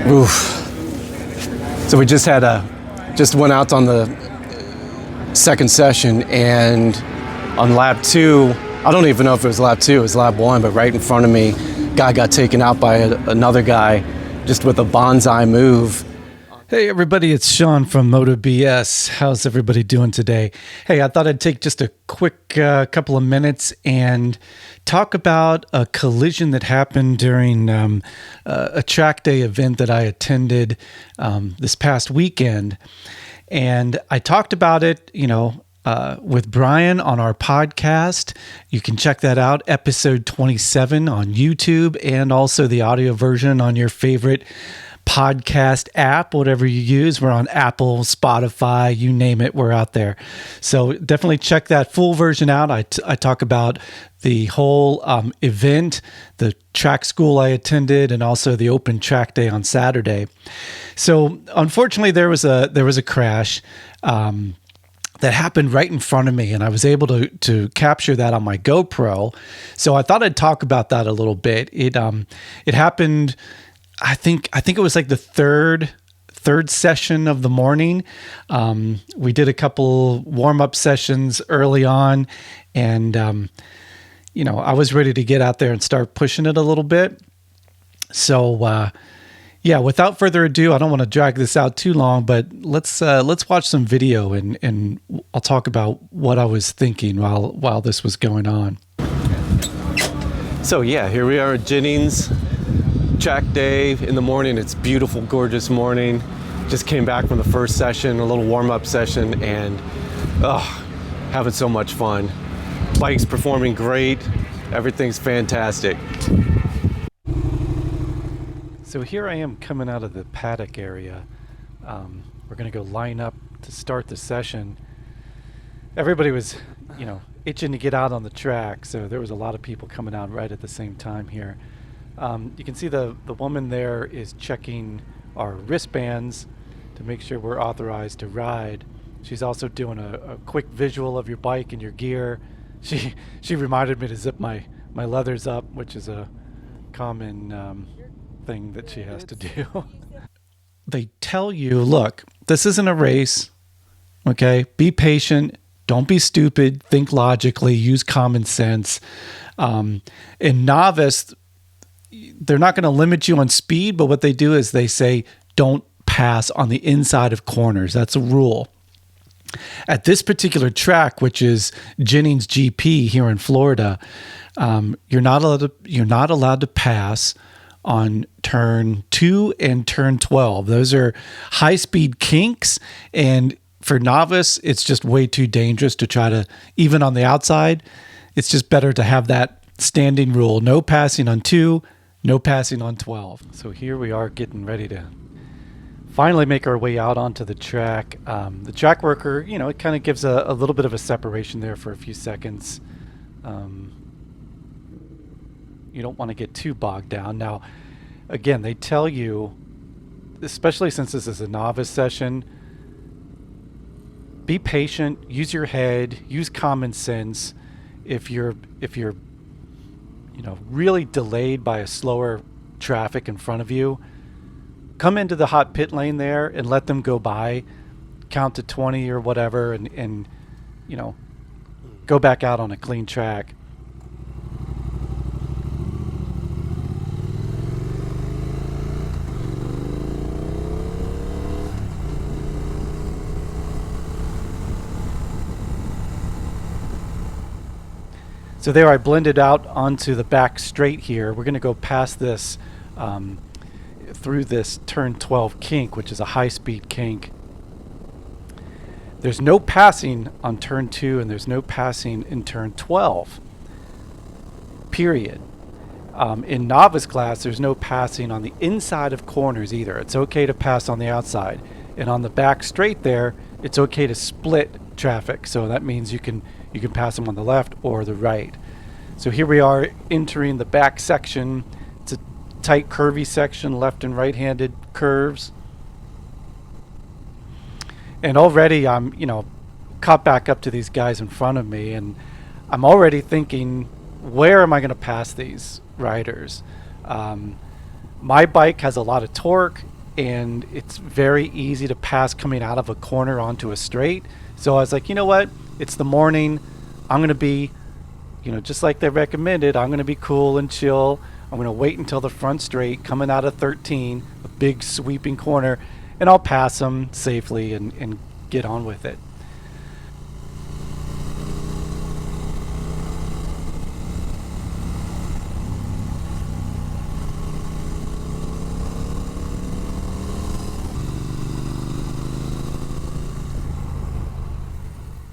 Oof. So we just went out on the second session, and on lap 2, I don't even know if it was lap 2, it was lap 1, but right in front of me, guy got taken out by another guy just with a bonsai move. Hey everybody, it's Sean from MotoBS. How's everybody doing today? Hey, I thought I'd take just a quick couple of minutes and talk about a collision that happened during a track day event that I attended this past weekend. And I talked about it, with Brian on our podcast. You can check that out, episode 27 on YouTube, and also the audio version on your favorite podcast app, whatever you use. We're on Apple, Spotify, you name it, we're out there. So definitely check that full version out. I talk about the whole event, the track school I attended, and also the open track day on Saturday. So unfortunately, there was a crash that happened right in front of me, and I was able to capture that on my GoPro. So I thought I'd talk about that a little bit. It happened. I think it was like the third session of the morning. We did a couple warm-up sessions early on, and I was ready to get out there and start pushing it a little bit. So without further ado, I don't want to drag this out too long, but let's watch some video and I'll talk about what I was thinking while this was going on. So yeah, here we are at Jennings track day in the morning. It's beautiful, gorgeous morning. Just came back from the first session, a little warm-up session, and having so much fun. Bike's performing great. Everything's fantastic. So here I am coming out of the paddock area. We're going to go line up to start the session. Everybody was, itching to get out on the track, so there was a lot of people coming out right at the same time here. You can see the woman there is checking our wristbands to make sure we're authorized to ride. She's also doing a quick visual of your bike and your gear. She reminded me to zip my leathers up, which is a common thing that she has to do. They tell you, look, this isn't a race, okay? Be patient. Don't be stupid. Think logically. Use common sense. In novice, they're not going to limit you on speed, but what they do is they say, don't pass on the inside of corners. That's a rule. At this particular track, which is Jennings GP here in Florida, you're not allowed to pass on turn 2 and turn 12. Those are high-speed kinks, and for novice, it's just way too dangerous to try to, even on the outside, it's just better to have that standing rule. No passing on 2, no passing on 12. So here we are getting ready to finally make our way out onto the track. The track worker, it kind of gives a little bit of a separation there for a few seconds. You don't want to get too bogged down. Now, again, they tell you, especially since this is a novice session, be patient, use your head, use common sense. If you're really delayed by a slower traffic in front of you, come into the hot pit lane there and let them go by, count to 20 or whatever, and go back out on a clean track. So there I blended out onto the back straight here. We're going to go past this through this turn 12 kink, which is a high-speed kink. There's no passing on turn 2, and there's no passing in turn 12, period. In novice class, there's no passing on the inside of corners either. It's okay to pass on the outside. And on the back straight there, it's okay to split traffic. So that means you can pass them on the left or the right. So here we are entering the back section. It's a tight curvy section, left and right-handed curves. And already I'm, caught back up to these guys in front of me, and I'm already thinking, where am I going to pass these riders? My bike has a lot of torque. and it's very easy to pass coming out of a corner onto a straight. So I was like, you know what? It's the morning. I'm going to be, just like they recommended, I'm going to be cool and chill. I'm going to wait until the front straight coming out of 13, a big sweeping corner, and I'll pass them safely and get on with it.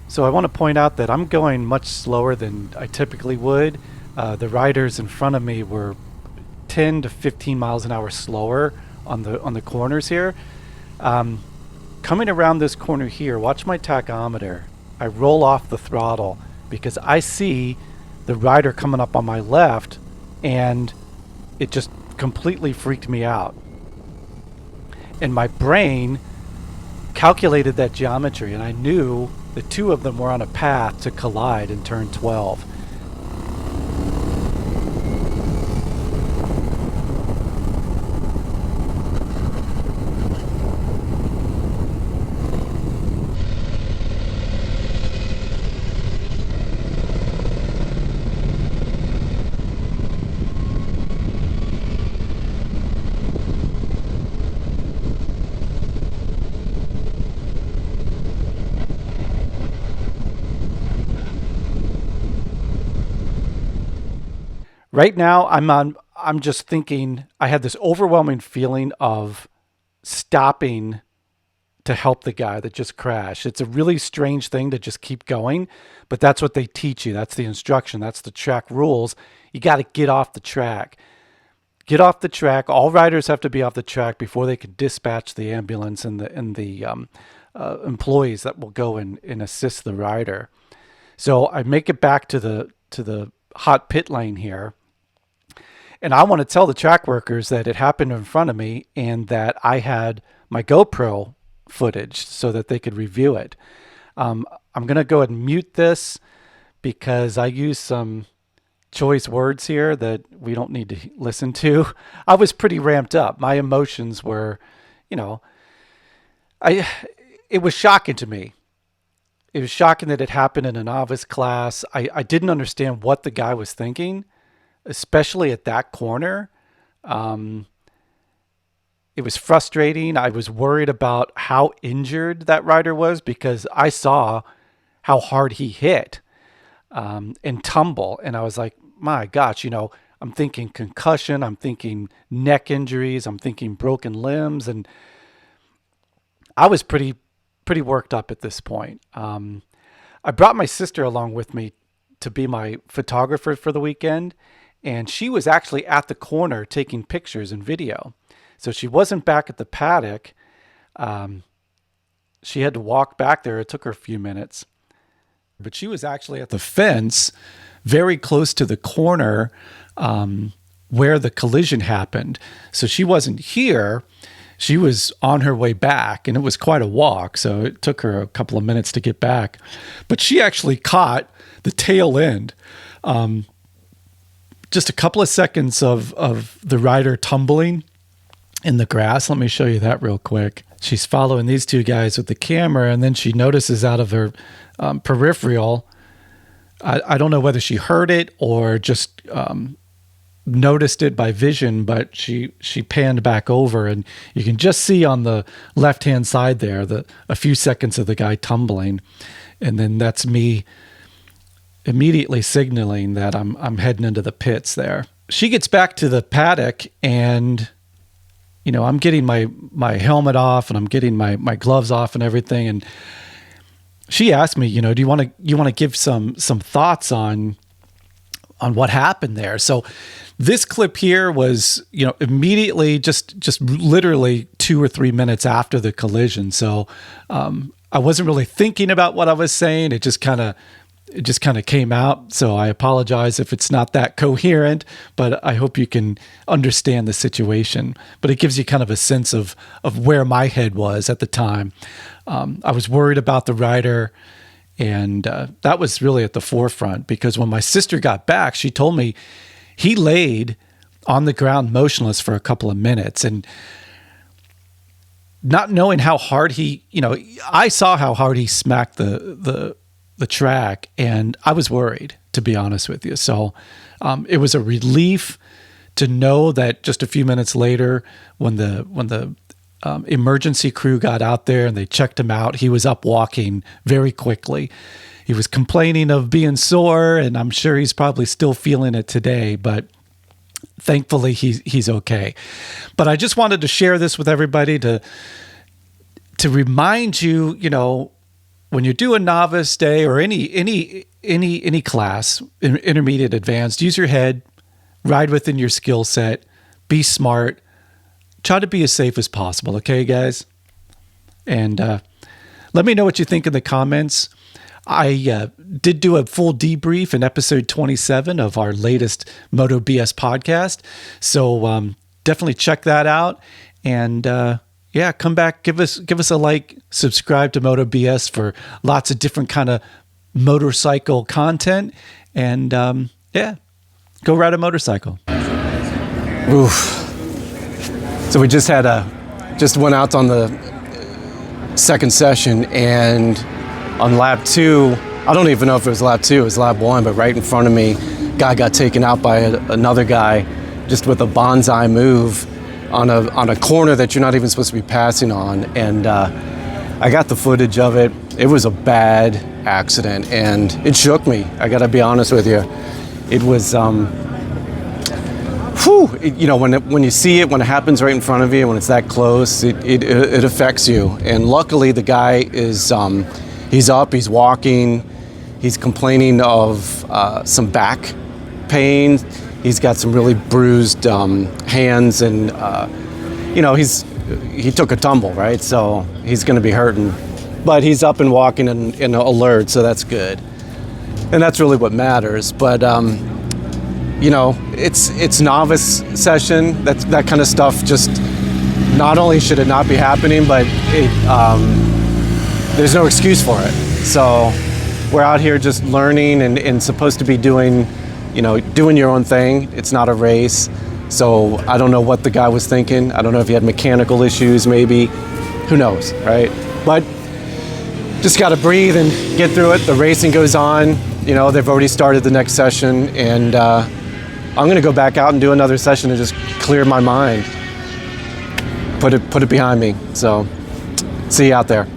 So I want to point out that I'm going much slower than I typically would. The riders in front of me were 10 to 15 miles an hour slower on the corners here. Coming around this corner here, watch my tachometer. I roll off the throttle because I see the rider coming up on my left, and it just completely freaked me out. And my brain calculated that geometry, and I knew the two of them were on a path to collide in turn 12. Right now, I'm just thinking, I had this overwhelming feeling of stopping to help the guy that just crashed. It's a really strange thing to just keep going, but that's what they teach you. That's the instruction. That's the track rules. You got to get off the track. Get off the track. All riders have to be off the track before they can dispatch the ambulance and the employees that will go and assist the rider. So I make it back to the hot pit lane here. And I want to tell the track workers that it happened in front of me and that I had my GoPro footage so that they could review it. I'm going to go ahead and mute this because I use some choice words here that we don't need to listen to. I was pretty ramped up. My emotions were, it was shocking to me. It was shocking that it happened in a novice class. I didn't understand what the guy was thinking, especially at that corner. It was frustrating. I was worried about how injured that rider was because I saw how hard he hit and tumble. And I was like, my gosh, I'm thinking concussion. I'm thinking neck injuries. I'm thinking broken limbs. And I was pretty worked up at this point. I brought my sister along with me to be my photographer for the weekend, and she was actually at the corner taking pictures and video. So she wasn't back at the paddock. She had to walk back there. It took her a few minutes. But she was actually at the fence very close to the corner where the collision happened. So she wasn't here. She was on her way back, and it was quite a walk, so it took her a couple of minutes to get back. But she actually caught the tail end. Just a couple of seconds of the rider tumbling in the grass. Let me show you that real quick. She's following these two guys with the camera, and then she notices out of her peripheral, I don't know whether she heard it or just noticed it by vision, but she panned back over, and you can just see on the left-hand side there a few seconds of the guy tumbling, and then that's me immediately signaling that I'm heading into the pits there. She gets back to the paddock, and I'm getting my helmet off, and I'm getting my gloves off and everything, and she asked me, do you want to give some thoughts on what happened there? So this clip here was, immediately just literally 2 or 3 minutes after the collision. So I wasn't really thinking about what I was saying. It just kind of came out. So I apologize if it's not that coherent, but I hope you can understand the situation. But it gives you kind of a sense of where my head was at the time. I was worried about the rider, and that was really at the forefront, because when my sister got back, she told me he laid on the ground motionless for a couple of minutes. And not knowing how hard he, I saw how hard he smacked the track, and I was worried, to be honest with you. So it was a relief to know that just a few minutes later, when the emergency crew got out there and they checked him out, he was up walking very quickly. He was complaining of being sore, and I'm sure he's probably still feeling it today, but thankfully he's okay. But I just wanted to share this with everybody to remind you, when you do a novice day or any class, intermediate, advanced, use your head, ride within your skill set, be smart, try to be as safe as possible. Okay, guys? And let me know what you think in the comments. I did do a full debrief in episode 27 of our latest Moto BS podcast. So definitely check that out. And come back, give us a like, subscribe to Moto BS for lots of different kind of motorcycle content. And go ride a motorcycle. Oof. So we just went out on the second session, and on lap 2, I don't even know if it was lap 2, it was lap 1, but right in front of me, guy got taken out by another guy just with a bonsai move on a corner that you're not even supposed to be passing on. And I got the footage of it. It was a bad accident, and it shook me. I gotta be honest with you. It was, when you see it, when it happens right in front of you, when it's that close, it affects you. And luckily, the guy is, he's up, he's walking, he's complaining of some back pain. He's got some really bruised hands, and he took a tumble, right? So he's going to be hurting, but he's up and walking and alert, so that's good. And that's really what matters. But it's novice session. That kind of stuff just, not only should it not be happening, but there's no excuse for it. So we're out here just learning and supposed to be doing your own thing. It's not a race. So I don't know what the guy was thinking. I don't know if he had mechanical issues, maybe. Who knows, right? But just got to breathe and get through it. The racing goes on. They've already started the next session, and I'm going to go back out and do another session and just clear my mind. Put it behind me. So see you out there.